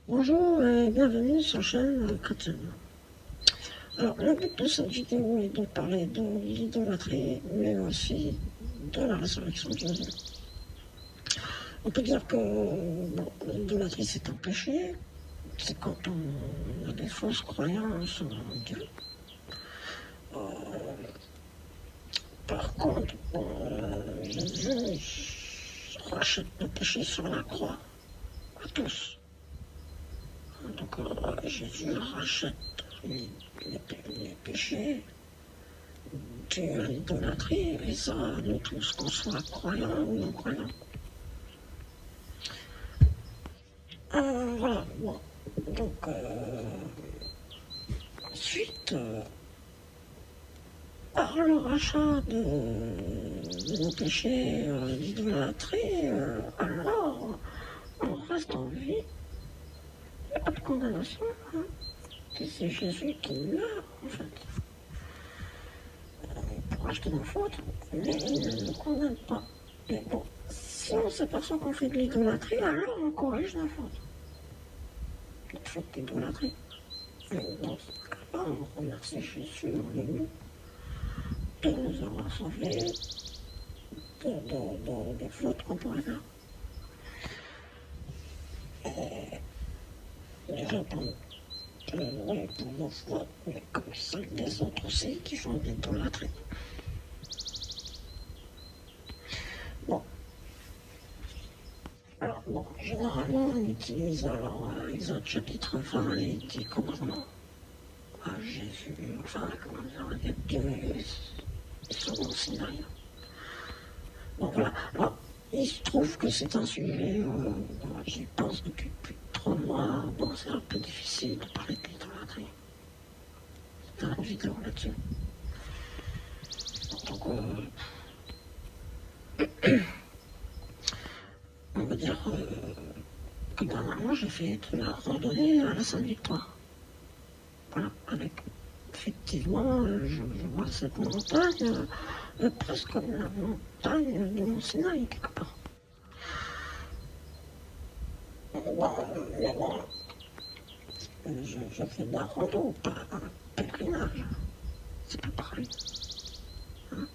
Bonjour et bienvenue sur la chaîne chrétienne. Alors, le but de cette vidéo est de parler de l'idolâtrie, mais aussi de la résurrection de Jésus. On peut dire que l'idolâtrie c'est un péché, c'est quand on a des fausses croyances en Dieu. Par contre, Jésus rachète nos péchés sur la croix, à tous. Donc Jésus rachète les péchés dus à l'idolâtrie, et ça, nous tous, qu'on soit croyants ou non croyants. Voilà, bon. Donc, ensuite, par le rachat de nos péchés d'idolâtrie, alors on reste en vie. Il n'y a pas de condamnation. Hein. C'est Jésus qui meurt, en fait. Pour acheter nos fautes, mais il ne nous condamne pas. Mais bon, si on s'aperçoit qu'on fait de l'idolâtrie, alors on corrige la faute. La faute d'idolâtrie. Dans ce cas-là, on remercie Jésus en nous de nous avoir sauvés des fautes qu'on pourrait faire. Déjà pour nos fautes, mais comme celles des autres aussi qui font de l'idolâtrie. Bon. Alors, bon, généralement, on utilise Exode chapitre 20 et 10 commandements. Jésus, enfin, comment dire, Dieu sur mon Sinaï. Bon, voilà. Alors, il se trouve que c'est un sujet, j'y pense depuis plus de 3 mois. Bon, c'est un peu difficile de parler de l'idolâtrie. C'est une vidéo là-dessus. Donc, on va dire que dernièrement, j'ai fait de la randonnée à la Sainte-Victoire. Voilà, avec, effectivement, je vois cette montagne, presque comme la montagne de Mont Sinaï, quelque part. Bon, je fais de la rando, pas un pèlerinage. C'est pas pareil. Hein.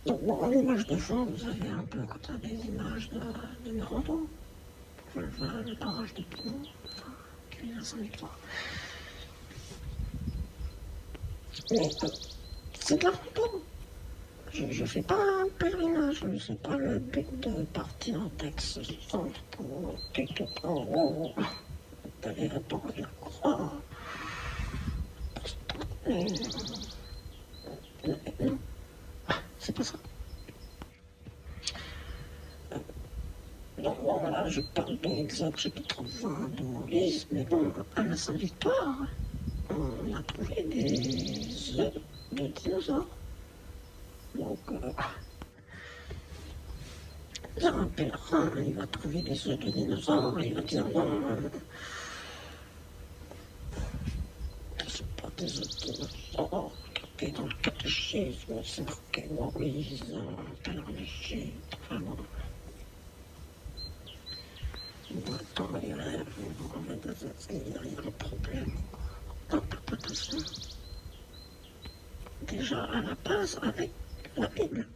Donc, bon, en image de fond, vous avez un peu comme ça des images de mes randos. Je vois le barrage de Pinon, enfin, qui est à Saint-Victoire. Mais c'est de la rando. Je ne fais pas un pèlerinage, ce n'est pas le but de partir en Texas centre pour tout en haut, d'aller à bord de la croix. Non, c'est pas ça. Donc voilà, je parle de l'Exode chapitre 20 de Moïse, mais bon, à la Sainte-Victoire, on a trouvé des œufs de dinosaures. Donc, un pèlerin, il va trouver des œufs de dinosaures, il va dire non, c'est pas des œufs de dinosaures. Regardez dans le catéchisme, c'est marqué Moïse, pèlerin d'Égypte, enfin bon. Attends, il y a un problème d'interprétation. Déjà à la base avec la Bible.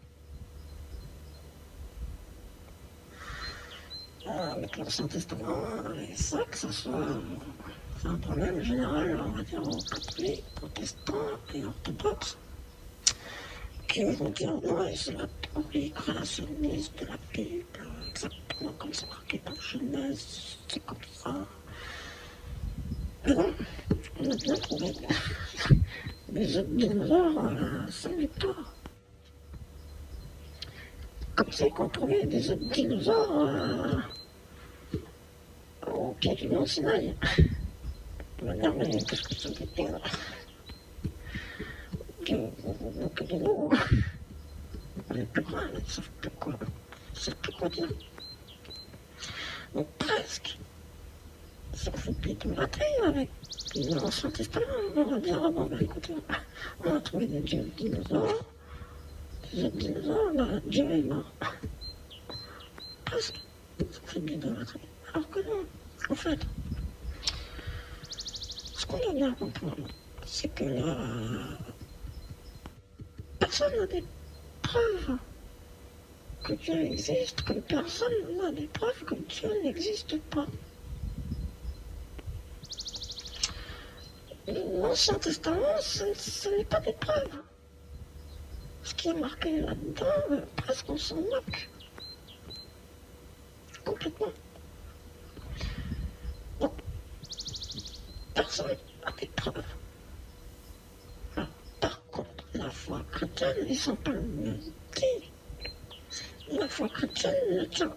Avec l'Ancien Testament, et ça, que ça soit c'est un problème général, on va dire, aux catholiques, protestants et orthodoxes, qui vont dire non, c'est la théorie créationniste de la Bible, exactement comme c'est marqué dans Genèse, c'est comme ça. Mais bon, on a bien trouvé des œufs de dinosaures à la Sainte-Victoire. Comme c'est qu'on trouvait des œufs de dinosaures au pied du Mont Sinaï. On va dire, mais qu'est-ce que ça veut dire que de l'eau. On est plus grands, ils ne savent plus quoi. Ils ne savent plus quoi dire. Donc presque, ça fait plus de l'idolâtrie avec l'Ancien Testament. On va dire, bon, bah, écoutez, on a trouvé des dieux dinosaures. Des autres dinosaures, bah, Dieu est mort. Presque, ça fait de l'idolâtrie. Alors que non, En fait, ce qu'on doit bien comprendre, c'est que là, personne n'a des preuves que Dieu existe, comme personne n'a des preuves que Dieu n'existe pas. L'Ancien Testament, ce n'est pas des preuves. Ce qui est marqué là-dedans, presque on s'en moque. Complètement. Donc, personne n'a des preuves. Alors, par contre, la foi chrétienne, ils sont pas le dit. La foi chrétienne ne tient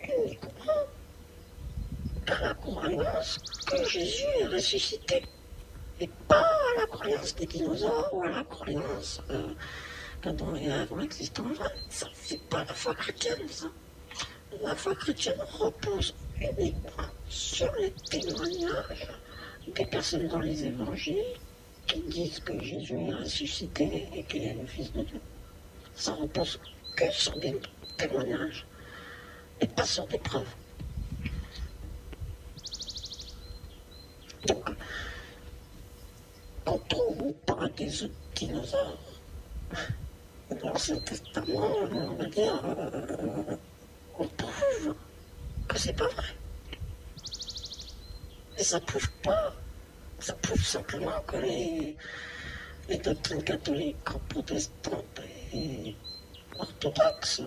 uniquement à la croyance que Jésus est ressuscité. Et pas à la croyance des dinosaures ou à la croyance qu'Adam et Ève ont existé en vrai. Ça, c'est pas la foi chrétienne, ça. La foi chrétienne repose uniquement sur les témoignages des personnes dans les évangiles qui disent que Jésus est ressuscité et qu'il est le Fils de Dieu. Ça repose que sur des témoignages et pas sur des preuves. Donc, quand on parle des autres dinosaures, dans l'Ancien Testament, on va dire, on prouve que c'est pas vrai. Et ça prouve pas, ça prouve simplement que les doctrines catholiques, protestantes et orthodoxes,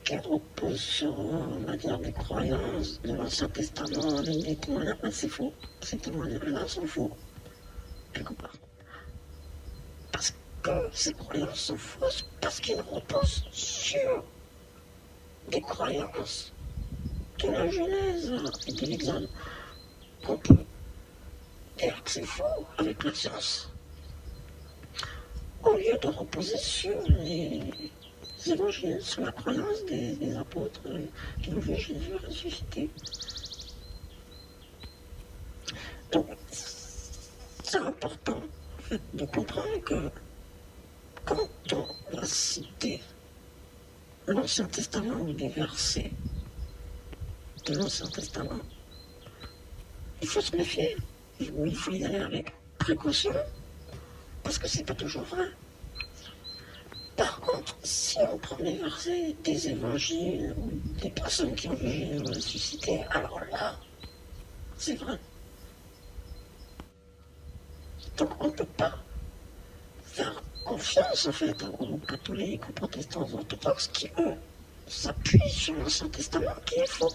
qui reposent sur, on va dire, des croyances de l'Ancien Testament avec des témoignages, c'est faux. Ces témoignages-là sont faux, quelque part. Parce que ces croyances sont fausses, parce qu'ils reposent sur des croyances de la Genèse et de l'Exode, qu'on peut dire que c'est faux avec la science, au lieu de reposer sur les évangiles, sur la croyance des apôtres qui ont vu Jésus ressuscité. Donc, c'est important en fait, de comprendre que quand on va citer l'Ancien Testament ou des versets de l'Ancien Testament, il faut se méfier. Il faut y aller avec précaution, parce que c'est pas toujours vrai. Par contre, si on prend les versets des évangiles ou des personnes qui ont vu Jésus ressuscité, alors là, c'est vrai. Donc on ne peut pas faire confiance en fait aux catholiques, aux protestants, aux orthodoxes qui, eux, s'appuient sur l'Ancien Testament qui est faux.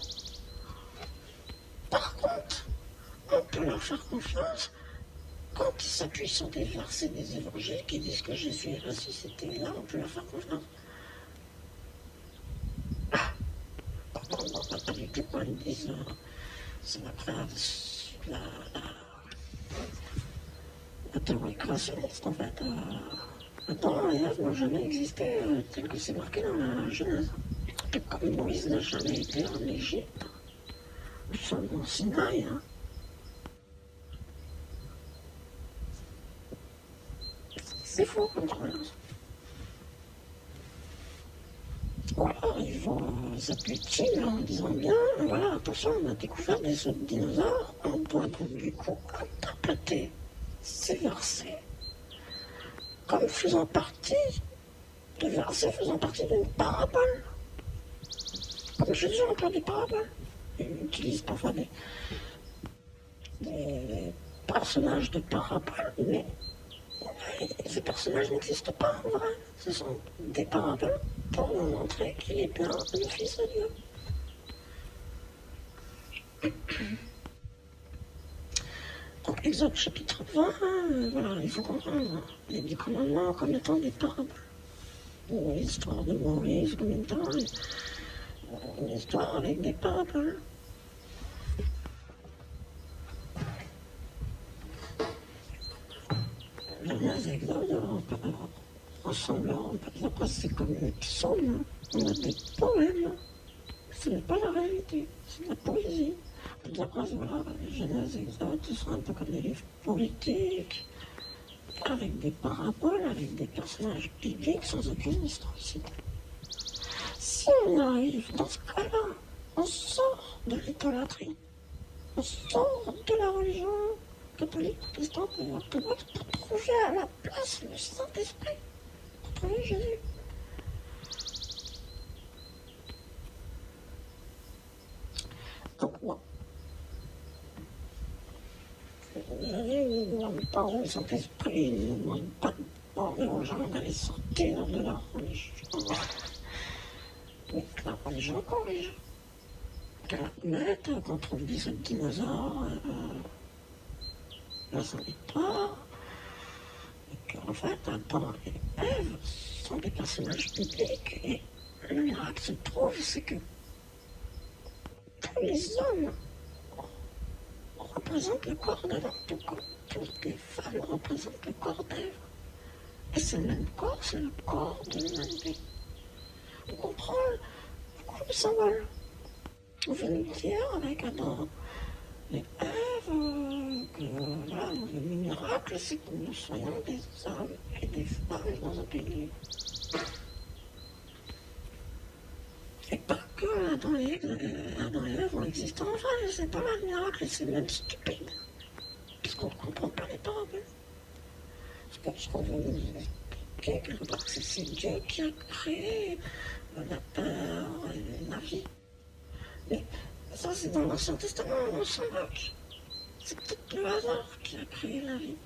Par contre, on peut leur faire confiance quand ils s'appuient sur des versets des évangiles qui disent que Jésus est ressuscité. Là, on peut leur faire confiance. Quand on n'a pas du tout quoi, ils disent c'est la création, la théorie créationniste en fait. Adam et Ève n'ont jamais existé tel que c'est marqué dans la Genèse. Et comme Moïse n'a jamais été en Égypte, nous sommes en Sinaï. Hein. C'est faux comme croyance. Voilà, ils vont s'appuyer en disant bien, voilà, attention, on a découvert des autres dinosaures, on doit donc du coup interpréter ces versets comme faisant partie de versets faisant partie d'une parabole. Comme Jésus emploie des paraboles. Il utilise parfois des personnages de paraboles, mais ces personnages n'existent pas en vrai. Ce sont des paraboles pour nous montrer qu'il est bien le Fils de Dieu. Donc, Exode chapitre 20, voilà, il faut comprendre les 10 commandements comme étant des paraboles. L'histoire de Moïse, en même temps, une histoire avec des paraboles. Les Exodes ressemblent, on peut dire presque comme des psaumes, on a des poèmes. Ce n'est pas la réalité, c'est de la poésie. On peut dire presque, voilà, Genèse, Exode, ce sont un peu comme des livres politiques, avec des paraboles, avec des personnages bibliques sans aucune historicité. Si on arrive dans ce cas-là, on sort de l'idolâtrie. on sort de la religion catholique, protestante et orthodoxe pour trouver à la place le Saint-Esprit, pour trouver Jésus. Donc, moi, Jésus ne demande pas au Saint-Esprit, il ne demande pas de demander aux gens d'aller sortir de la religion. Mais la religion corrige. Qu'à la planète, qu'on trouve des dinosaures, là, ça n'est pas. Et qu'en fait, Adam et Ève sont des personnages bibliques. Et le miracle se trouve, c'est que tous les hommes représentent le corps d'Adam, toutes les femmes représentent le corps d'Ève. Et c'est le même corps, c'est le corps de l'humanité. On comprend beaucoup de symboles. On fait une pierre avec Adam et Ève, que là, le miracle, c'est que nous soyons des hommes et des femmes dans un pays. Et pas que Adam et Ève ont existé enfin, c'est pas mal le miracle, c'est même stupide. Puisqu'on ne comprend pas les paroles. Ce qu'on veut nous expliquer quelque part, c'est Dieu qui a créé la peur et la vie. Mais ça, c'est dans l'Ancien Testament, on s'en moque. C'est peut-être le hasard qui a créé la vie.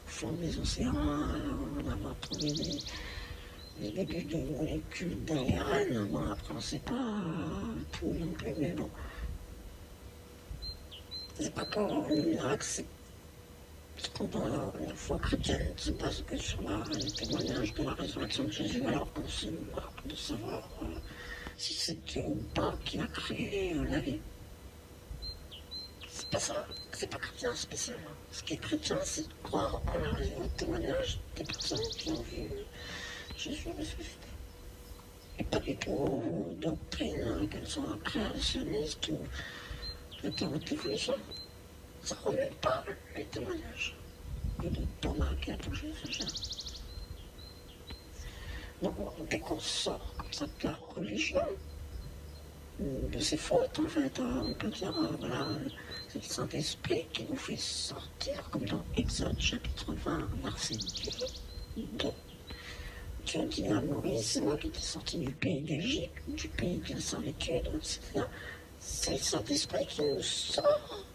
Au fond des océans, on a trouvé des débuts de molécules d'ARN. Bon, après, on ne sait pas tout non plus, mais bon. C'est pas que le miracle, c'est ce qu'on dans la foi chrétienne se base que sur le témoignage de la résurrection de Jésus, alors qu'on se moque de savoir si c'est Dieu ou pas qui a créé la vie. C'est pas ça, c'est pas chrétien spécialement. Ce qui est chrétien, c'est de croire en témoignage des personnes qui ont vu Jésus ressuscité. Et pas du tout doctrine, qu'elles soient créationnistes ou de théorie d'évolution. Ça ne remet pas les témoignages de Thomas qui a touché ce chien. Donc, dès qu'on sort comme ça de la religion, de ses fautes, en fait, on peut dire, voilà, c'est le Saint-Esprit qui nous fait sortir, comme dans Exode chapitre 20, verset 2. Dieu dit à Moïse, c'est moi qui t'ai sorti du pays d'Égypte, du pays de la servitude, etc. C'est le Saint-Esprit qui nous sort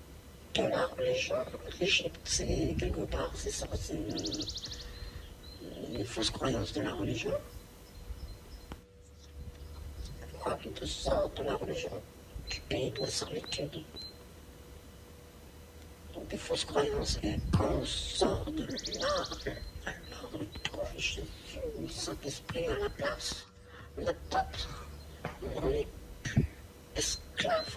de la religion. L'Égypte, c'est quelque part, c'est ça, c'est les fausses croyances de la religion. Moi qui te sors de la religion, du pays de la servitude. Donc des fausses croyances. Et quand on sort de là, alors on trouve Jésus, le Saint-Esprit à la place. On adopte. On n'est plus esclave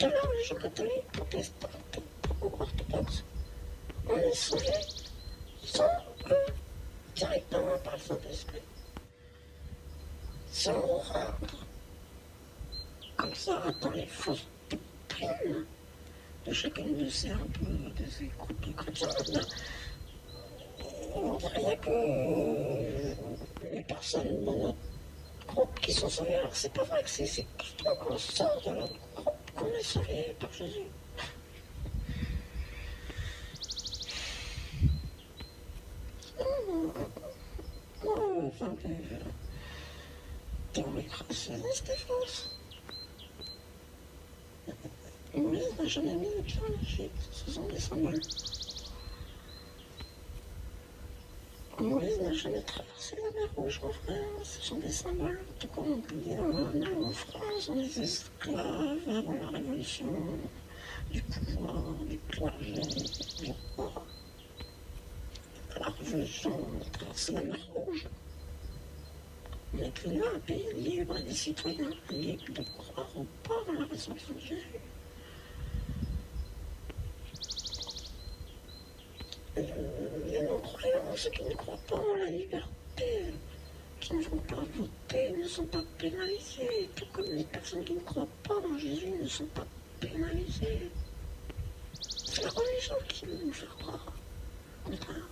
de la religion catholique, protestante ou orthodoxe. On est sauvé sans eux, directement par le Saint-Esprit. Sans rendre comme ça dans les fausses doctrines de chacune de ces groupes de chrétiens. On dirait que les personnes dans notre groupe qui sont sauvées, alors c'est pas vrai que c'est quand on sort de notre groupe qu'on est sauvé par Jésus. Enfin, théorie créationniste est fausse. Moïse n'a jamais mis le pied en Égypte, ce sont des symboles. Moïse n'a jamais traversé la mer Rouge, mon frère, ce sont des symboles. Tout comme on peut dire, nous en France, on est esclaves avant la révolution du pouvoir, du clergé, du roi. La révolution, on a traversé la mer Rouge. On n'est plus là, un pays libre et des citoyens libres de croire ou pas à la résurrection de Jésus. Les non-croyants, ceux qui ne croient pas en la liberté, qui ne vont pas voter, ne sont pas pénalisés, tout comme les personnes qui ne croient pas en Jésus ne sont pas pénalisées. C'est la religion qui veut nous faire croire. Au contraire.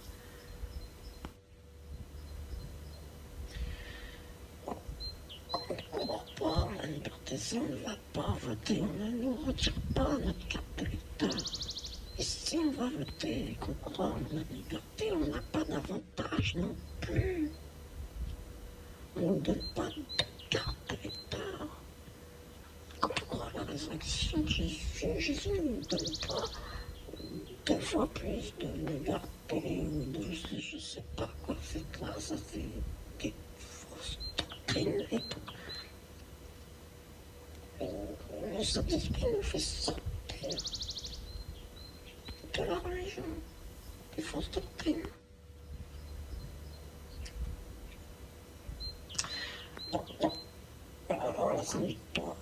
On ne croit pas en la liberté si on ne va pas voter, on ne nous retire pas notre carte d'électeur. Et si on va voter et qu'on croit en la liberté, on n'a pas d'avantage non plus. On ne donne pas de carte d'électeur. Quand on croit à la résurrection de Jésus ne nous donne pas 2 fois plus de liberté ou de je sais pas quoi. C'est là, ça c'est des fausses doctrines et tout. Le Saint-Esprit nous fait sortir de la religion, des fausses doctrines. Alors la Sainte-Victoire,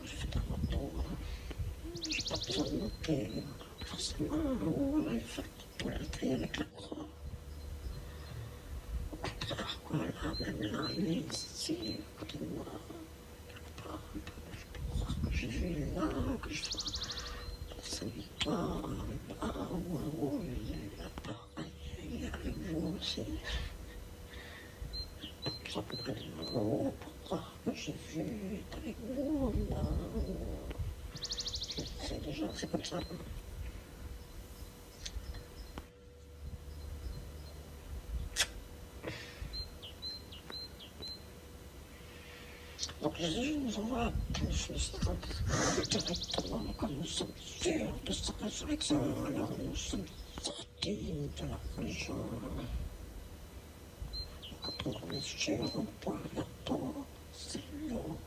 j'ai fait un retour, j'ai pas besoin de noter forcément où on a fait pour la taille avec la croix. Au contraire, quoi, là, même là, il est ici, à côté de moi, quelque part, un peu, je peux croire que j'ai vu là, que je sois la Sainte-Victoire, là, ou en haut, il est là, pareil, il est avec vous aussi. Ça peut aller en haut pour croire que Jésus est avec vous, là, c'est déjà, c'est comme ça. Donc Jésus nous envoie tous les saints directement, comme nous sommes sûrs de sa résurrection, alors nous sommes sortis de la religion. Quand on est sûr, on boit bientôt, c'est l'eau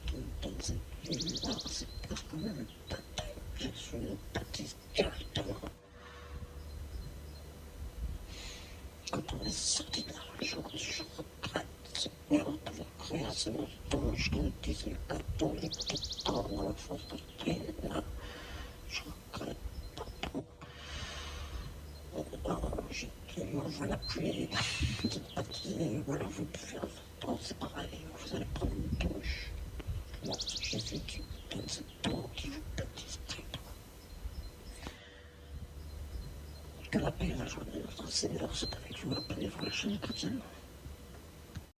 qui nous donne cette vie-là, c'est parce qu'on a le baptême. Jésus nous baptise directement. Quand on est sorti de la religion, je regrette. Seigneur, d'avoir créé ces mensonges qui nous disent les catholiques tout le temps dans la fausse doctrine. Je regrette pas trop. J'ai dit, voilà, puis, vous êtes baptisé, voilà, vous pouvez en temps, c'est pareil, vous allez prendre une douche. Là, c'est Jésus qui vous donne cette eau, qui vous baptise directement. Que la paix et la joie de notre Seigneur soit avec vous, abonnez-vous à la chaîne chrétienne.